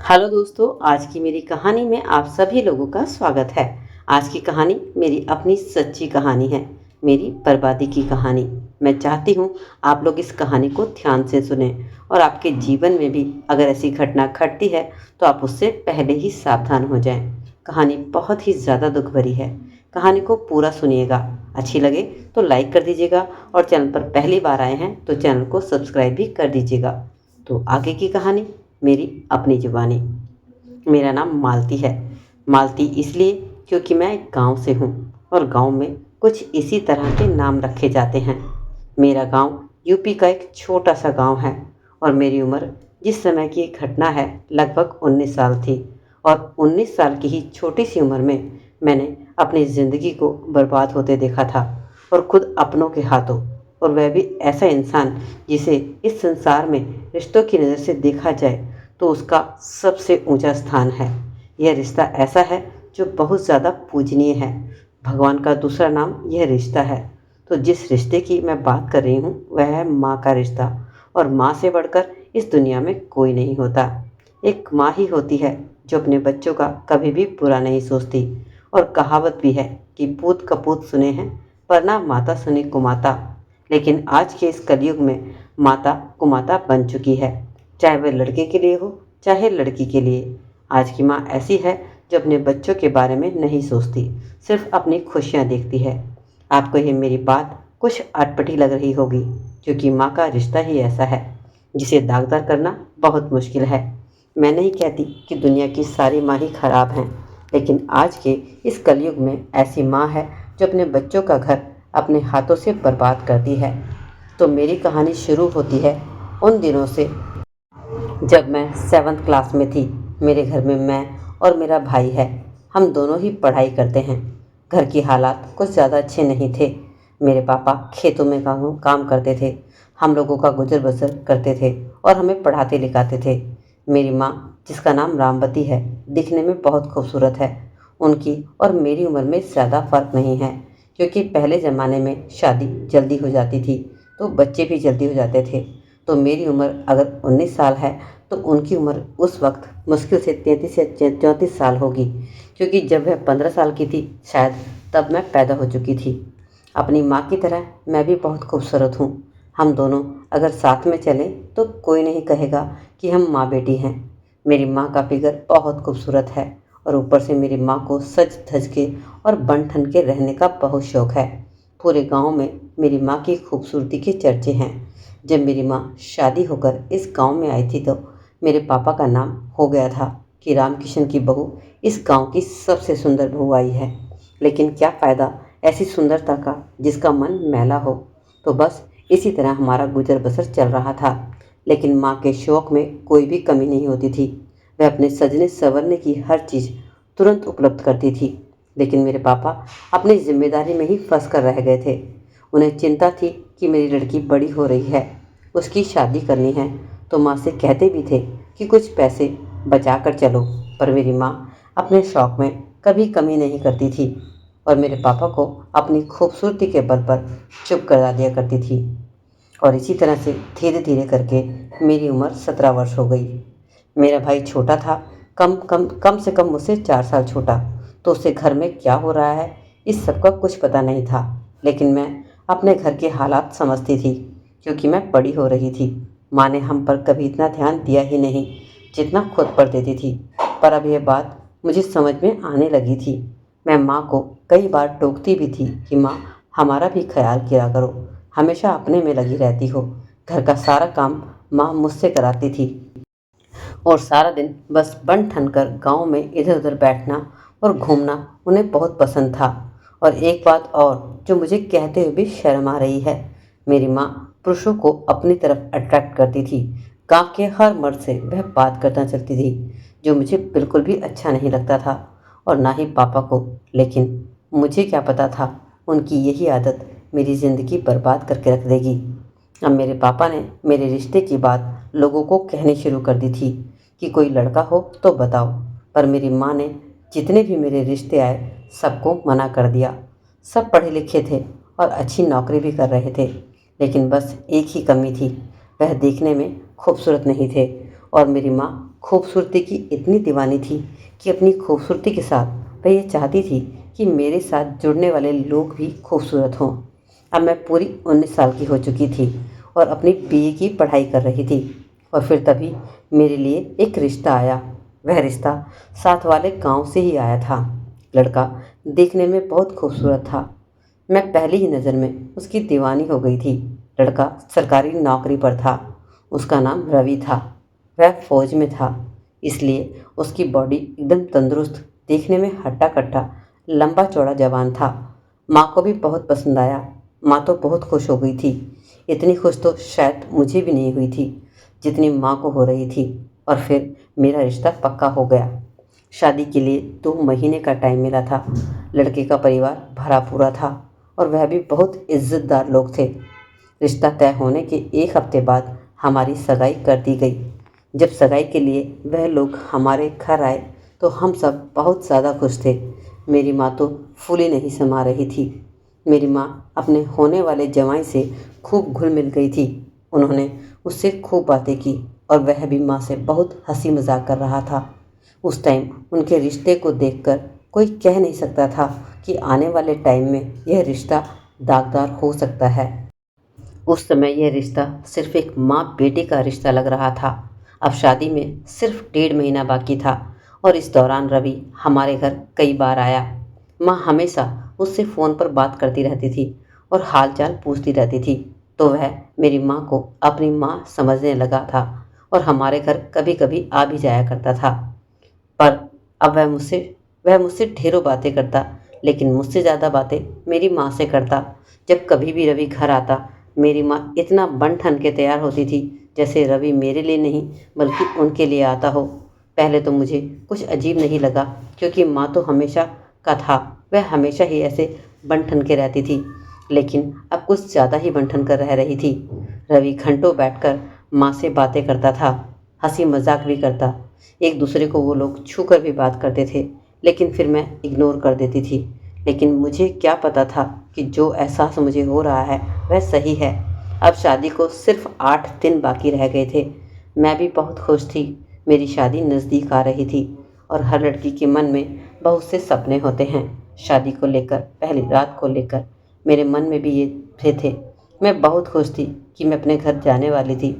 Hello दोस्तों, आज की मेरी कहानी में आप सभी लोगों का स्वागत है। आज की कहानी मेरी अपनी सच्ची कहानी है, मेरी बर्बादी की कहानी। मैं चाहती हूँ आप लोग इस कहानी को ध्यान से सुने और आपके जीवन में भी अगर ऐसी घटना घटती है तो आप उससे पहले ही सावधान हो जाएं। कहानी बहुत ही ज़्यादा दुख भरी है। कहानी को पूरा सुनिएगा। अच्छी लगे तो लाइक कर दीजिएगा और चैनल पर पहली बार आए हैं तो चैनल को सब्सक्राइब भी कर दीजिएगा। तो आगे की कहानी मेरी अपनी जुबानी। मेरा नाम मालती है। मालती इसलिए क्योंकि मैं एक गांव से हूँ और गांव में कुछ इसी तरह के नाम रखे जाते हैं। मेरा गांव यूपी का एक छोटा सा गांव है और मेरी उम्र जिस समय की एक घटना है लगभग 19 साल थी। और 19 साल की ही छोटी सी उम्र में मैंने अपनी ज़िंदगी को बर्बाद होते देखा था, और खुद अपनों के हाथों। और वह भी ऐसा इंसान जिसे इस संसार में रिश्तों की नज़र से देखा जाए तो उसका सबसे ऊंचा स्थान है। यह रिश्ता ऐसा है जो बहुत ज़्यादा पूजनीय है। भगवान का दूसरा नाम यह रिश्ता है। तो जिस रिश्ते की मैं बात कर रही हूँ वह है माँ का रिश्ता। और माँ से बढ़कर इस दुनिया में कोई नहीं होता। एक माँ ही होती है जो अपने बच्चों का कभी भी बुरा नहीं सोचती। और कहावत भी है कि पूत कपूत सुने हैं पर ना माता सुने कुमाता। लेकिन आज के इस कलयुग में माता कुमाता बन चुकी है, चाहे वह लड़के के लिए हो चाहे लड़की के लिए। आज की माँ ऐसी है जो अपने बच्चों के बारे में नहीं सोचती, सिर्फ अपनी खुशियाँ देखती है। आपको ये मेरी बात कुछ अटपटी लग रही होगी, क्योंकि माँ का रिश्ता ही ऐसा है जिसे दागदार करना बहुत मुश्किल है। मैं नहीं कहती कि दुनिया की सारी माँ ही खराब हैं, लेकिन आज के इस कलयुग में ऐसी माँ है जो अपने बच्चों का घर अपने हाथों से बर्बाद करती है। तो मेरी कहानी शुरू होती है उन दिनों से जब मैं 7th क्लास में थी। मेरे घर में मैं और मेरा भाई है। हम दोनों ही पढ़ाई करते हैं। घर की हालात कुछ ज़्यादा अच्छे नहीं थे। मेरे पापा खेतों में काम करते थे। हम लोगों का गुजर बसर करते थे और हमें पढ़ाते लिखाते थे। मेरी माँ, जिसका नाम रामवती है, दिखने में बहुत खूबसूरत है। उनकी और मेरी उम्र में ज़्यादा फ़र्क नहीं है, क्योंकि पहले ज़माने में शादी जल्दी हो जाती थी तो बच्चे भी जल्दी हो जाते थे। तो मेरी उम्र अगर 19 साल है तो उनकी उम्र उस वक्त मुश्किल से 33 या 34 साल होगी, क्योंकि जब वह 15 साल की थी शायद तब मैं पैदा हो चुकी थी। अपनी माँ की तरह मैं भी बहुत खूबसूरत हूँ। हम दोनों अगर साथ में चलें तो कोई नहीं कहेगा कि हम माँ बेटी हैं। मेरी माँ का फिगर बहुत खूबसूरत है और ऊपर से मेरी माँ को सज धज के और बन ठन के रहने का बहुत शौक़ है। पूरे गांव में मेरी माँ की खूबसूरती के चर्चे हैं। जब मेरी माँ शादी होकर इस गांव में आई थी तो मेरे पापा का नाम हो गया था कि रामकिशन की बहू इस गांव की सबसे सुंदर बहू आई है। लेकिन क्या फ़ायदा ऐसी सुंदरता का जिसका मन मैला हो। तो बस इसी तरह हमारा गुजर बसर चल रहा था। लेकिन माँ के शौक़ में कोई भी कमी नहीं होती थी। वह अपने सजने संवरने की हर चीज़ तुरंत उपलब्ध करती थी। लेकिन मेरे पापा अपनी जिम्मेदारी में ही फंस कर रह गए थे। उन्हें चिंता थी कि मेरी लड़की बड़ी हो रही है, उसकी शादी करनी है। तो माँ से कहते भी थे कि कुछ पैसे बचा कर चलो, पर मेरी माँ अपने शौक़ में कभी कमी नहीं करती थी और मेरे पापा को अपनी खूबसूरती के बल पर चुप करा दिया करती थी। और इसी तरह से धीरे धीरे करके मेरी उम्र 17 वर्ष हो गई। मेरा भाई छोटा था, कम से कम मुझसे 4 साल छोटा। तो उसे घर में क्या हो रहा है इस सब का कुछ पता नहीं था। लेकिन मैं अपने घर के हालात समझती थी, क्योंकि मैं बड़ी हो रही थी। माँ ने हम पर कभी इतना ध्यान दिया ही नहीं जितना खुद पर देती थी। पर अब यह बात मुझे समझ में आने लगी थी। मैं माँ को कई बार टोकती भी थी कि माँ, हमारा भी ख्याल किया करो, हमेशा अपने में लगी रहती हो। घर का सारा काम माँ मुझसे कराती थी और सारा दिन बस बन ठन कर गाँव में इधर उधर बैठना और घूमना उन्हें बहुत पसंद था। और एक बात और जो मुझे कहते हुए भी शर्म आ रही है, मेरी माँ पुरुषों को अपनी तरफ अट्रैक्ट करती थी। गांव के हर मर्द से वह बात करना चलती थी, जो मुझे बिल्कुल भी अच्छा नहीं लगता था और ना ही पापा को। लेकिन मुझे क्या पता था उनकी यही आदत मेरी ज़िंदगी बर्बाद करके रख देगी। अब मेरे पापा ने मेरे रिश्ते की बात लोगों को कहनी शुरू कर दी थी कि कोई लड़का हो तो बताओ। पर मेरी माँ ने जितने भी मेरे रिश्ते आए सबको मना कर दिया। सब पढ़े लिखे थे और अच्छी नौकरी भी कर रहे थे, लेकिन बस एक ही कमी थी, वह देखने में खूबसूरत नहीं थे। और मेरी माँ खूबसूरती की इतनी दीवानी थी कि अपनी खूबसूरती के साथ वह ये चाहती थी कि मेरे साथ जुड़ने वाले लोग भी खूबसूरत हों। अब मैं पूरी 19 साल की हो चुकी थी और अपनी बीए की पढ़ाई कर रही थी और फिर तभी मेरे लिए एक रिश्ता आया। वह रिश्ता साथ वाले गांव से ही आया था। लड़का देखने में बहुत खूबसूरत था। मैं पहली ही नज़र में उसकी दीवानी हो गई थी। लड़का सरकारी नौकरी पर था। उसका नाम रवि था। वह फौज में था, इसलिए उसकी बॉडी एकदम तंदुरुस्त, देखने में हट्टा कट्टा, लंबा चौड़ा जवान था। माँ को भी बहुत पसंद आया। माँ तो बहुत खुश हो गई थी। इतनी खुश तो शायद मुझे भी नहीं हुई थी जितनी माँ को हो रही थी। और फिर मेरा रिश्ता पक्का हो गया। शादी के लिए 2 महीने का टाइम मिला था। लड़के का परिवार भरा पूरा था और वह भी बहुत इज्जतदार लोग थे। रिश्ता तय होने के 1 हफ्ते बाद हमारी सगाई कर दी गई। जब सगाई के लिए वह लोग हमारे घर आए तो हम सब बहुत ज़्यादा खुश थे। मेरी माँ तो फूली नहीं समा रही थी। मेरी माँ अपने होने वाले जवाई से खूब घुल मिल गई थी। उन्होंने उससे खूब बातें की और वह भी माँ से बहुत हंसी मजाक कर रहा था। उस टाइम उनके रिश्ते को देखकर कोई कह नहीं सकता था कि आने वाले टाइम में यह रिश्ता दागदार हो सकता है। उस समय यह रिश्ता सिर्फ एक माँ बेटे का रिश्ता लग रहा था। अब शादी में सिर्फ 1.5 महीना बाकी था और इस दौरान रवि हमारे घर कई बार आया। माँ हमेशा उससे फ़ोन पर बात करती रहती थी और हालचाल पूछती रहती थी, तो वह मेरी माँ को अपनी माँ समझने लगा था और हमारे घर कभी कभी आ भी जाया करता था। पर अब वह मुझसे ढेरों बातें करता, लेकिन मुझसे ज़्यादा बातें मेरी माँ से करता। जब कभी भी रवि घर आता, मेरी माँ इतना बन ठन के तैयार होती थी जैसे रवि मेरे लिए नहीं बल्कि उनके लिए आता हो। पहले तो मुझे कुछ अजीब नहीं लगा, क्योंकि माँ तो हमेशा का था, वह हमेशा ही ऐसे बन ठन के रहती थी। लेकिन अब कुछ ज़्यादा ही बन ठन कर रह रही थी। रवि घंटों बैठकर माँ से बातें करता था, हंसी मजाक भी करता। एक दूसरे को वो लोग छू कर भी बात करते थे, लेकिन फिर मैं इग्नोर कर देती थी। लेकिन मुझे क्या पता था कि जो एहसास मुझे हो रहा है वह सही है। अब शादी को सिर्फ 8 दिन बाकी रह गए थे। मैं भी बहुत खुश थी। मेरी शादी नज़दीक आ रही थी और हर लड़की के मन में बहुत से सपने होते हैं। शादी को लेकर, पहली रात को लेकर मेरे मन में भी ये थे। मैं बहुत खुश थी कि मैं अपने घर जाने वाली थी,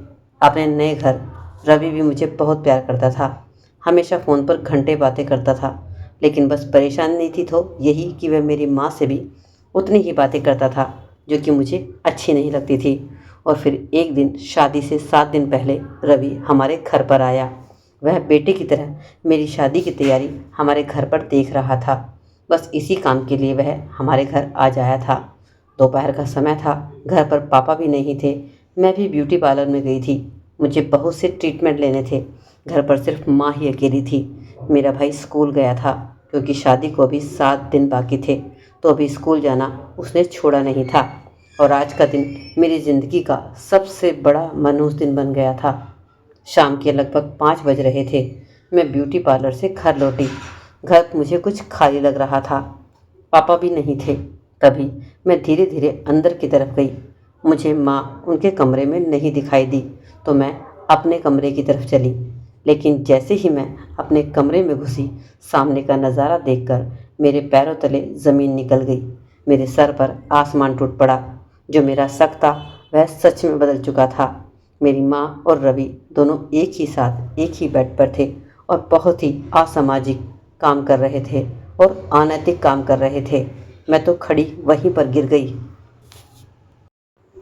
अपने नए घर। रवि भी मुझे बहुत प्यार करता था, हमेशा फ़ोन पर घंटे बातें करता था। लेकिन बस परेशानी थी तो यही कि वह मेरी माँ से भी उतनी ही बातें करता था, जो कि मुझे अच्छी नहीं लगती थी। और फिर एक दिन शादी से 7 दिन पहले रवि हमारे घर पर आया। वह बेटे की तरह मेरी शादी की तैयारी हमारे घर पर देख रहा था। बस इसी काम के लिए वह हमारे घर आ जाया था। दोपहर का समय था, घर पर पापा भी नहीं थे। मैं भी ब्यूटी पार्लर में गई थी। मुझे बहुत से ट्रीटमेंट लेने थे। घर पर सिर्फ माँ ही अकेली थी। मेरा भाई स्कूल गया था, क्योंकि शादी को अभी 7 दिन बाकी थे, तो अभी स्कूल जाना उसने छोड़ा नहीं था। और आज का दिन मेरी ज़िंदगी का सबसे बड़ा मनहूस दिन बन गया था। शाम के लगभग 5 बज रहे थे। मैं ब्यूटी पार्लर से घर लौटी। घर मुझे कुछ खाली लग रहा था। पापा भी नहीं थे। तभी मैं धीरे धीरे अंदर की तरफ गई। मुझे माँ उनके कमरे में नहीं दिखाई दी, तो मैं अपने कमरे की तरफ चली। लेकिन जैसे ही मैं अपने कमरे में घुसी, सामने का नज़ारा देखकर मेरे पैरों तले ज़मीन निकल गई। मेरे सर पर आसमान टूट पड़ा। जो मेरा शक था वह सच में बदल चुका था। मेरी माँ और रवि दोनों एक ही साथ एक ही बेड पर थे और बहुत ही असामाजिक काम कर रहे थे और अनैतिक काम कर रहे थे। मैं तो खड़ी वहीं पर गिर गई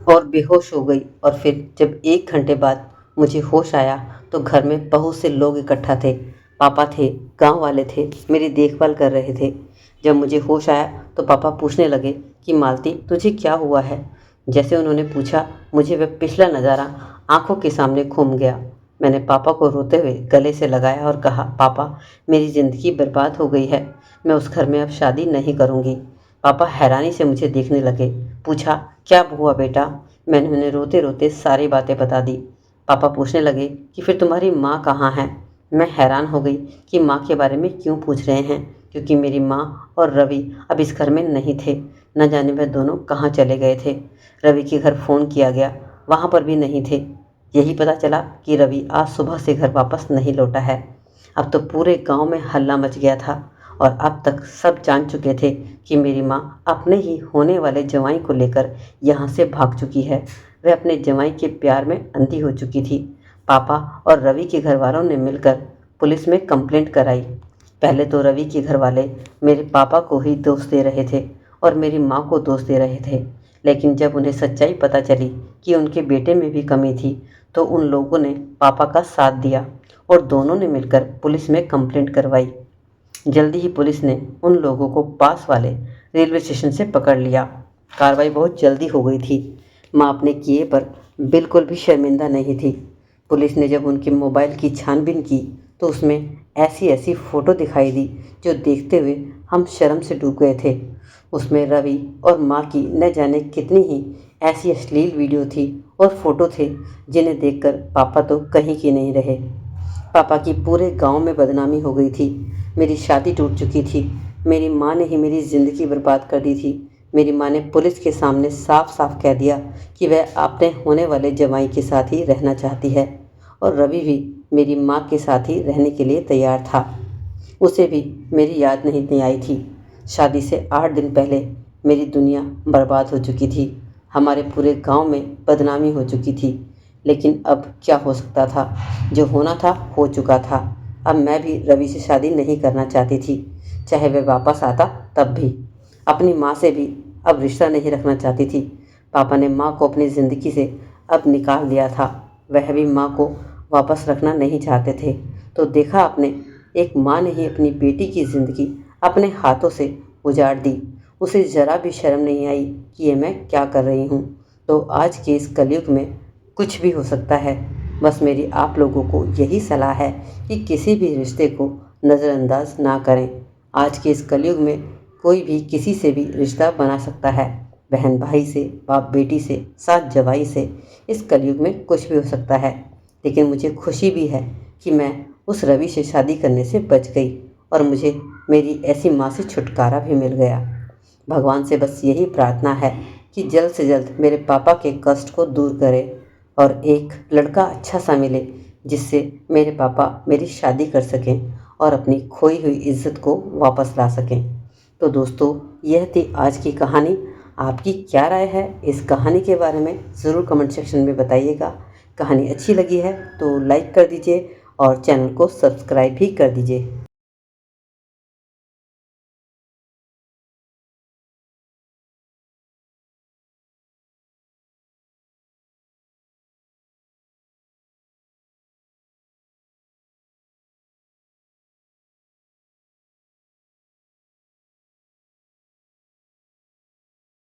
और बेहोश हो गई। और फिर जब 1 घंटे बाद मुझे होश आया तो घर में बहुत से लोग इकट्ठा थे। पापा थे, गांव वाले थे, मेरी देखभाल कर रहे थे। जब मुझे होश आया तो पापा पूछने लगे कि मालती, तुझे क्या हुआ है। जैसे उन्होंने पूछा, मुझे वह पिछला नज़ारा आंखों के सामने घूम गया। मैंने पापा को रोते हुए गले से लगाया और कहा, पापा, मेरी ज़िंदगी बर्बाद हो गई है। मैं उस घर में अब शादी नहीं करूँगी। पापा हैरानी से मुझे देखने लगे। पूछा, क्या हुआ बेटा। मैंने उन्हें रोते रोते सारी बातें बता दी। पापा पूछने लगे कि फिर तुम्हारी माँ कहाँ है। मैं हैरान हो गई कि माँ के बारे में क्यों पूछ रहे हैं, क्योंकि मेरी माँ और रवि अब इस घर में नहीं थे। न जाने वह दोनों कहाँ चले गए थे। रवि के घर फ़ोन किया गया, वहाँ पर भी नहीं थे। यही पता चला कि रवि आज सुबह से घर वापस नहीं लौटा है। अब तो पूरे गांव में हल्ला मच गया था और अब तक सब जान चुके थे कि मेरी माँ अपने ही होने वाले जवाई को लेकर यहाँ से भाग चुकी है। वह अपने जवाई के प्यार में अंधी हो चुकी थी। पापा और रवि के घर वालों ने मिलकर पुलिस में कंप्लेंट कराई। पहले तो रवि के घर वाले मेरे पापा को ही दोष दे रहे थे और मेरी माँ को दोष दे रहे थे, लेकिन जब उन्हें सच्चाई पता चली कि उनके बेटे में भी कमी थी तो उन लोगों ने पापा का साथ दिया और दोनों ने मिलकर पुलिस में कंप्लेंट करवाई। जल्दी ही पुलिस ने उन लोगों को पास वाले रेलवे स्टेशन से पकड़ लिया। कार्रवाई बहुत जल्दी हो गई थी। माँ अपने किए पर बिल्कुल भी शर्मिंदा नहीं थी। पुलिस ने जब उनके मोबाइल की छानबीन की तो उसमें ऐसी ऐसी फ़ोटो दिखाई दी जो देखते हुए हम शर्म से डूब गए थे। उसमें रवि और माँ की न जाने कितनी ही ऐसी अश्लील वीडियो थी और फ़ोटो थे जिन्हें देखकर पापा तो कहीं के नहीं रहे। पापा की पूरे गांव में बदनामी हो गई थी। मेरी शादी टूट चुकी थी। मेरी माँ ने ही मेरी ज़िंदगी बर्बाद कर दी थी। मेरी माँ ने पुलिस के सामने साफ साफ कह दिया कि वह अपने होने वाले जवाई के साथ ही रहना चाहती है और रवि भी मेरी माँ के साथ ही रहने के लिए तैयार था। उसे भी मेरी याद नहीं आई थी। शादी से 8 दिन पहले मेरी दुनिया बर्बाद हो चुकी थी। हमारे पूरे गांव में बदनामी हो चुकी थी। लेकिन अब क्या हो सकता था? जो होना था हो चुका था। अब मैं भी रवि से शादी नहीं करना चाहती थी, चाहे वह वापस आता तब भी। अपनी माँ से भी अब रिश्ता नहीं रखना चाहती थी। पापा ने माँ को अपनी ज़िंदगी से अब निकाल दिया था। वह भी माँ को वापस रखना नहीं चाहते थे। तो देखा आपने, एक माँ ने ही अपनी बेटी की ज़िंदगी अपने हाथों से उजाड़ दी। उसे ज़रा भी शर्म नहीं आई कि ये मैं क्या कर रही हूँ। तो आज के इस कलयुग में कुछ भी हो सकता है। बस मेरी आप लोगों को यही सलाह है कि किसी भी रिश्ते को नज़रअंदाज ना करें। आज के इस कलयुग में कोई भी किसी से भी रिश्ता बना सकता है। बहन भाई से, बाप बेटी से, साथ जवाई से। इस कलयुग में कुछ भी हो सकता है। लेकिन मुझे खुशी भी है कि मैं उस रवि से शादी करने से बच गई और मुझे मेरी ऐसी माँ से छुटकारा भी मिल गया। भगवान से बस यही प्रार्थना है कि जल्द से जल्द मेरे पापा के कष्ट को दूर करे और एक लड़का अच्छा सा मिले जिससे मेरे पापा मेरी शादी कर सकें और अपनी खोई हुई इज्जत को वापस ला सकें। तो दोस्तों, यह थी आज की कहानी। आपकी क्या राय है इस कहानी के बारे में ज़रूर कमेंट सेक्शन में बताइएगा। कहानी अच्छी लगी है तो लाइक कर दीजिए और चैनल को सब्सक्राइब भी कर दीजिए।